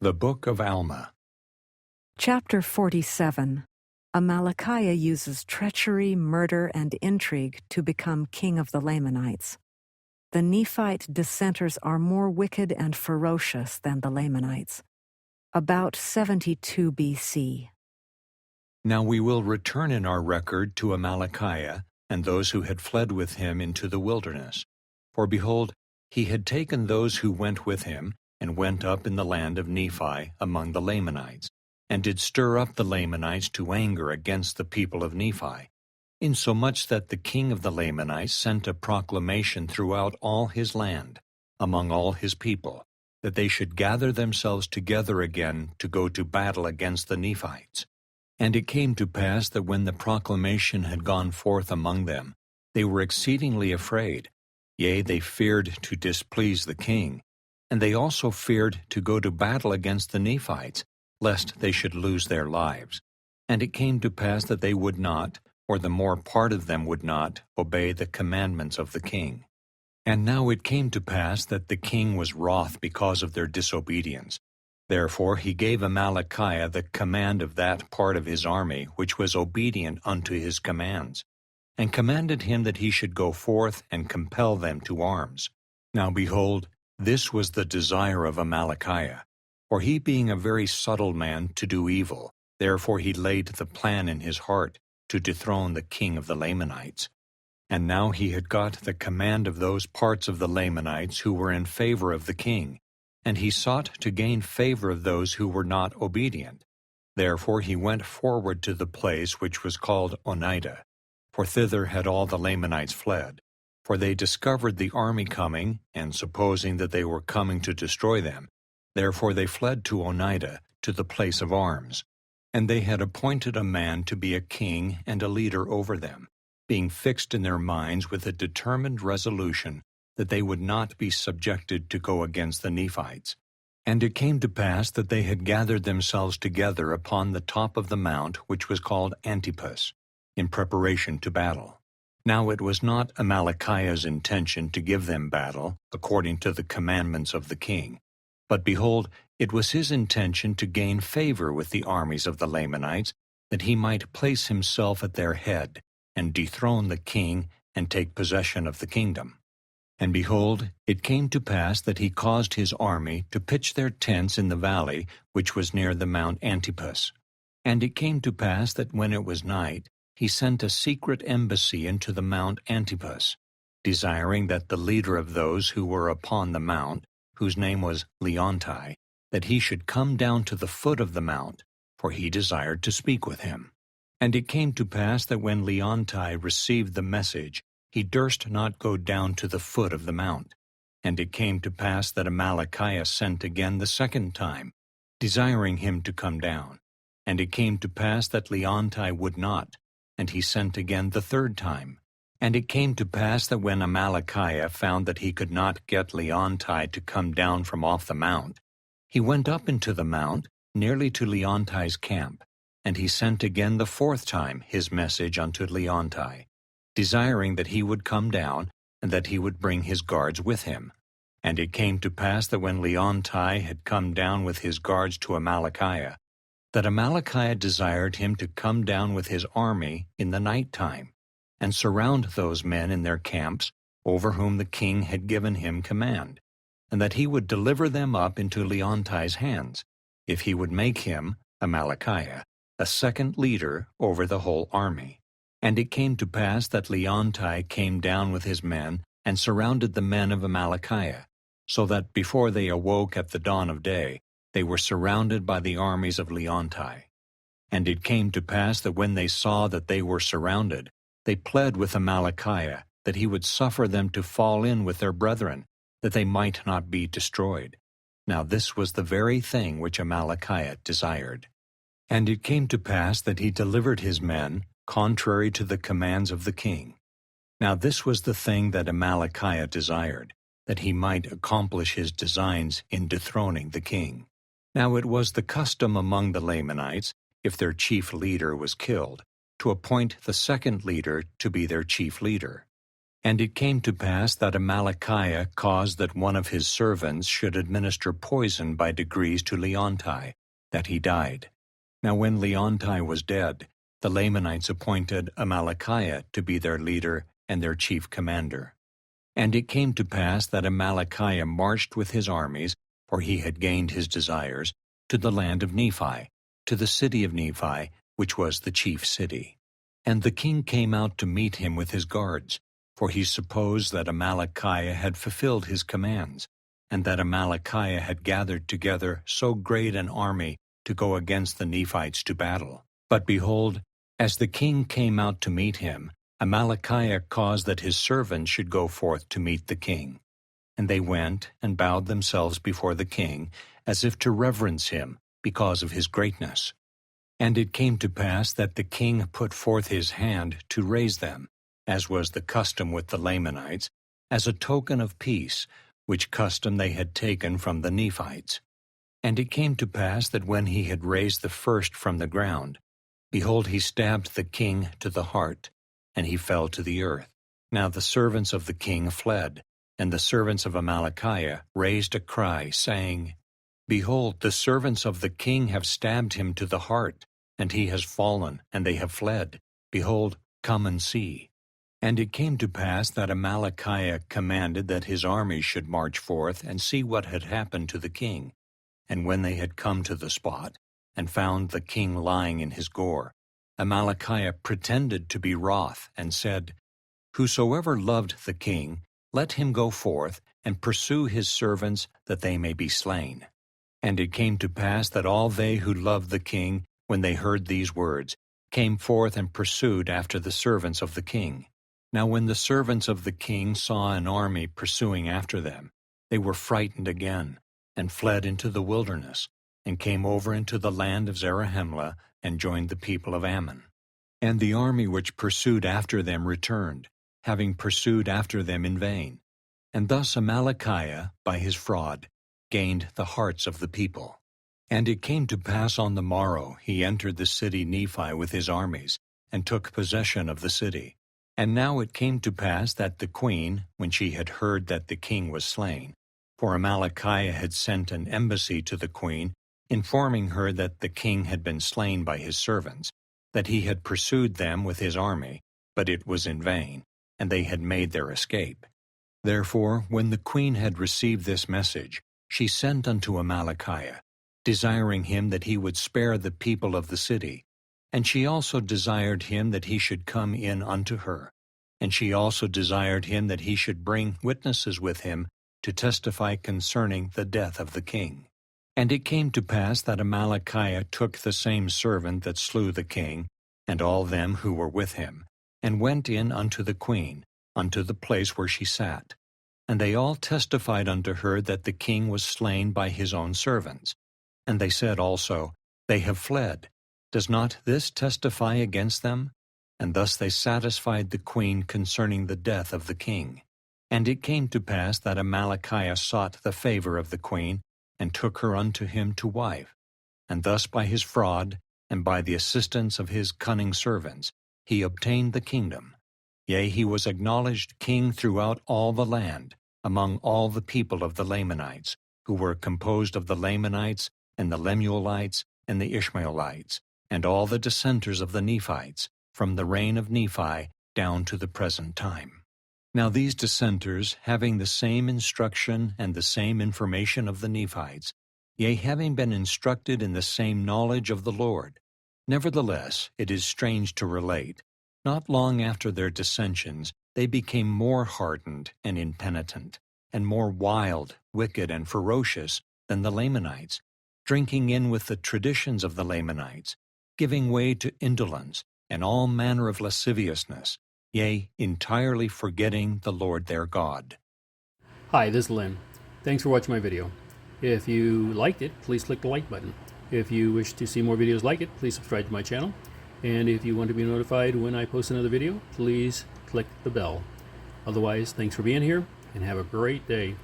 The Book of Alma. Chapter 47. Amalickiah uses treachery, murder, and intrigue to become king of the Lamanites. The Nephite dissenters are more wicked and ferocious than the Lamanites. About 72 BC. Now we will return in our record to Amalickiah and those who had fled with him into the wilderness. For behold, he had taken those who went with him, and went up in the land of Nephi among the Lamanites, and did stir up the Lamanites to anger against the people of Nephi, insomuch that the king of the Lamanites sent a proclamation throughout all his land, among all his people, that they should gather themselves together again to go to battle against the Nephites. And it came to pass that when the proclamation had gone forth among them, they were exceedingly afraid, yea, they feared to displease the king. And they also feared to go to battle against the Nephites, lest they should lose their lives. And it came to pass that they would not, or the more part of them would not, obey the commandments of the king. And now it came to pass that the king was wroth because of their disobedience. Therefore he gave Amalickiah the command of that part of his army which was obedient unto his commands, and commanded him that he should go forth and compel them to arms. Now behold, this was the desire of Amalickiah, for he being a very subtle man to do evil, therefore he laid the plan in his heart to dethrone the king of the Lamanites. And now he had got the command of those parts of the Lamanites who were in favor of the king, and he sought to gain favor of those who were not obedient. Therefore he went forward to the place which was called Onidah, for thither had all the Lamanites fled. For they discovered the army coming, and supposing that they were coming to destroy them, therefore they fled to Onidah, to the place of arms. And they had appointed a man to be a king and a leader over them, being fixed in their minds with a determined resolution that they would not be subjected to go against the Nephites. And it came to pass that they had gathered themselves together upon the top of the mount which was called Antipas, in preparation to battle. Now it was not Amalickiah's intention to give them battle, according to the commandments of the king. But behold, it was his intention to gain favor with the armies of the Lamanites, that he might place himself at their head, and dethrone the king, and take possession of the kingdom. And behold, it came to pass that he caused his army to pitch their tents in the valley which was near the mount Antipas. And it came to pass that when it was night, he sent a secret embassy into the mount Antipas, desiring that the leader of those who were upon the mount, whose name was Leonti, that he should come down to the foot of the mount, for he desired to speak with him. And it came to pass that when Leonti received the message, he durst not go down to the foot of the mount. And it came to pass that Amalickiah sent again the second time, desiring him to come down. And it came to pass that Leonti would not, and he sent again the third time. And it came to pass that when Amalickiah found that he could not get Leonti to come down from off the mount, he went up into the mount, nearly to Leonti's camp, and he sent again the fourth time his message unto Leonti, desiring that he would come down, and that he would bring his guards with him. And it came to pass that when Leonti had come down with his guards to Amalickiah, that Amalickiah desired him to come down with his army in the night time, and surround those men in their camps, over whom the king had given him command, and that he would deliver them up into Leonti's hands, if he would make him, Amalickiah, a second leader over the whole army. And it came to pass that Leonti came down with his men, and surrounded the men of Amalickiah, so that before they awoke at the dawn of day, they were surrounded by the armies of Leonti. And it came to pass that when they saw that they were surrounded, they pled with Amalickiah that he would suffer them to fall in with their brethren, that they might not be destroyed. Now this was the very thing which Amalickiah desired. And it came to pass that he delivered his men, contrary to the commands of the king. Now this was the thing that Amalickiah desired, that he might accomplish his designs in dethroning the king. Now it was the custom among the Lamanites, if their chief leader was killed, to appoint the second leader to be their chief leader. And it came to pass that Amalickiah caused that one of his servants should administer poison by degrees to Leonti, that he died. Now when Leonti was dead, the Lamanites appointed Amalickiah to be their leader and their chief commander. And it came to pass that Amalickiah marched with his armies, for he had gained his desires, to the land of Nephi, to the city of Nephi, which was the chief city. And the king came out to meet him with his guards, for he supposed that Amalickiah had fulfilled his commands, and that Amalickiah had gathered together so great an army to go against the Nephites to battle. But behold, as the king came out to meet him, Amalickiah caused that his servants should go forth to meet the king. And they went and bowed themselves before the king, as if to reverence him, because of his greatness. And it came to pass that the king put forth his hand to raise them, as was the custom with the Lamanites, as a token of peace, which custom they had taken from the Nephites. And it came to pass that when he had raised the first from the ground, behold, he stabbed the king to the heart, and he fell to the earth. Now the servants of the king fled, and the servants of Amalickiah raised a cry, saying, Behold, the servants of the king have stabbed him to the heart, and he has fallen, and they have fled. Behold, come and see. And it came to pass that Amalickiah commanded that his armies should march forth and see what had happened to the king. And when they had come to the spot, and found the king lying in his gore, Amalickiah pretended to be wroth, and said, Whosoever loved the king, let him go forth, and pursue his servants, that they may be slain. And it came to pass that all they who loved the king, when they heard these words, came forth and pursued after the servants of the king. Now when the servants of the king saw an army pursuing after them, they were frightened again, and fled into the wilderness, and came over into the land of Zarahemla, and joined the people of Ammon. And the army which pursued after them returned, having pursued after them in vain. And thus Amalickiah, by his fraud, gained the hearts of the people. And it came to pass on the morrow he entered the city Nephi with his armies, and took possession of the city. And now it came to pass that the queen, when she had heard that the king was slain, for Amalickiah had sent an embassy to the queen, informing her that the king had been slain by his servants, that he had pursued them with his army, but it was in vain, and they had made their escape. Therefore, when the queen had received this message, she sent unto Amalickiah, desiring him that he would spare the people of the city. And she also desired him that he should come in unto her. And she also desired him that he should bring witnesses with him to testify concerning the death of the king. And it came to pass that Amalickiah took the same servant that slew the king, and all them who were with him, and went in unto the queen, unto the place where she sat. And they all testified unto her that the king was slain by his own servants. And they said also, They have fled. Does not this testify against them? And thus they satisfied the queen concerning the death of the king. And it came to pass that Amalickiah sought the favor of the queen, and took her unto him to wife. And thus by his fraud, and by the assistance of his cunning servants, he obtained the kingdom. Yea, he was acknowledged king throughout all the land, among all the people of the Lamanites, who were composed of the Lamanites, and the Lemuelites, and the Ishmaelites, and all the dissenters of the Nephites, from the reign of Nephi down to the present time. Now these dissenters, having the same instruction and the same information of the Nephites, yea, having been instructed in the same knowledge of the Lord, nevertheless, it is strange to relate, not long after their dissensions, they became more hardened and impenitent, and more wild, wicked, and ferocious than the Lamanites, drinking in with the traditions of the Lamanites, giving way to indolence and all manner of lasciviousness, yea, entirely forgetting the Lord their God. Hi, this is Lynn. Thanks for watching my video. If you liked it, please click the like button. If you wish to see more videos like it, please subscribe to my channel. And if you want to be notified when I post another video, please click the bell. Otherwise, thanks for being here, and have a great day.